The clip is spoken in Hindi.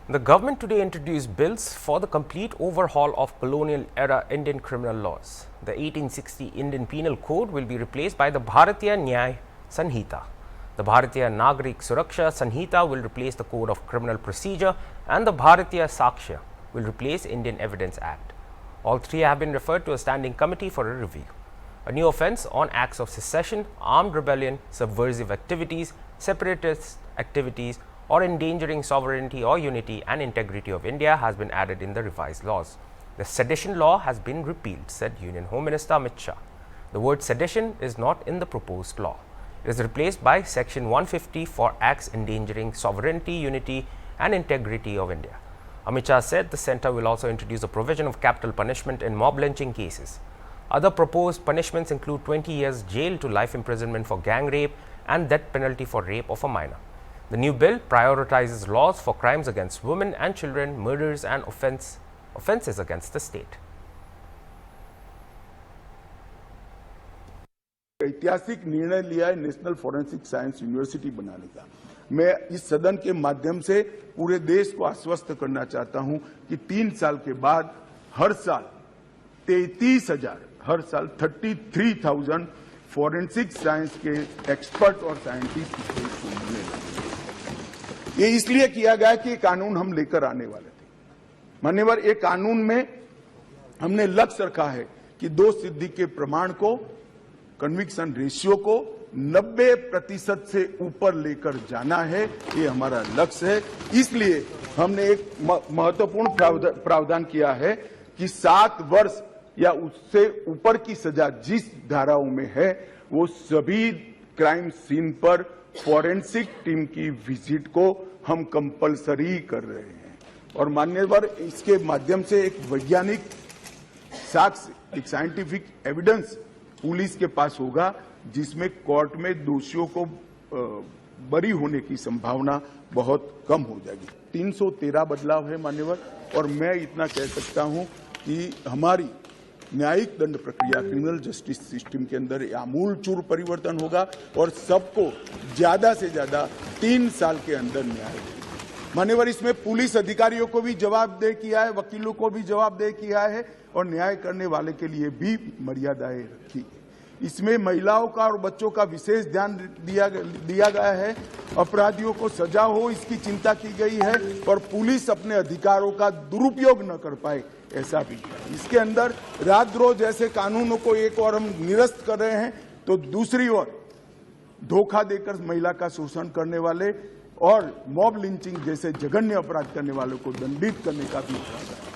The government today introduced bills for the complete overhaul of colonial-era Indian criminal laws. The 1860 Indian Penal Code will be replaced by the Bharatiya Nyaya Sanhita. The Bharatiya Nagarik Suraksha Sanhita will replace the Code of Criminal Procedure, and the Bharatiya Sakshya will replace Indian Evidence Act. All three have been referred to a standing committee for a review. A new offence on acts of secession, armed rebellion, subversive activities, separatist activities, or endangering sovereignty or unity and integrity of India has been added in the revised laws. The sedition law has been repealed, said Union Home Minister Amit Shah. The word sedition is not in the proposed law. It is replaced by Section 150 for acts endangering sovereignty, unity and integrity of India. Amit Shah said the centre will also introduce a provision of capital punishment in mob lynching cases. Other proposed punishments include 20 years jail to life imprisonment for gang rape and death penalty for rape of a minor. The new bill prioritizes laws for crimes against women and children, murders and offences against the state. ऐतिहासिक निर्णय लिया है नेशनल फॉरेंसिक साइंस यूनिवर्सिटी बनाने का। मैं इस सदन के माध्यम से पूरे देश को आश्वस्त करना चाहता हूं कि 3 साल के बाद हर साल 33,000 फॉरेंसिक साइंस के एक्सपर्ट और साइंटिस्ट मिलने लगे। ये इसलिए किया गया कि कानून हम लेकर आने वाले थे। मान्यवर, ये कानून में हमने लक्ष्य रखा है कि दोष सिद्धि के प्रमाण को, कन्विक्शन रेशियो को 90% से ऊपर लेकर जाना है। ये हमारा लक्ष्य है। इसलिए हमने एक महत्वपूर्ण प्रावधान किया है कि 7 वर्ष या उससे ऊपर की सजा जिस धाराओं में है वो सभी क्राइम सीन पर फॉरेंसिक टीम की विजिट को हम कंपलसरी कर रहे हैं। और मान्यवर, इसके माध्यम से एक वैज्ञानिक साक्ष्य, एक साइंटिफिक एविडेंस पुलिस के पास होगा, जिसमें कोर्ट में दोषियों को बरी होने की संभावना बहुत कम हो जाएगी। 313 बदलाव है मान्यवर, और मैं इतना कह सकता हूं कि हमारी न्यायिक दंड प्रक्रिया, क्रिमिनल जस्टिस सिस्टम के अंदर आमूलचूल परिवर्तन होगा और सबको ज्यादा से ज्यादा 3 साल के अंदर न्याय देगा। मान्यवर, इसमें पुलिस अधिकारियों को भी जवाबदेह किया है, वकीलों को भी जवाबदेह किया है और न्याय करने वाले के लिए भी मर्यादाएं रखी है। इसमें महिलाओं का और बच्चों का विशेष ध्यान दिया गया है। अपराधियों को सजा हो, इसकी चिंता की गई है और पुलिस अपने अधिकारों का दुरुपयोग न कर पाए, ऐसा भी है। इसके अंदर राजद्रोह जैसे कानूनों को एक और हम निरस्त कर रहे हैं, तो दूसरी ओर धोखा देकर महिला का शोषण करने वाले और मॉब लिंचिंग जैसे जघन्य अपराध करने वालों को दंडित करने का भी प्रावधान है।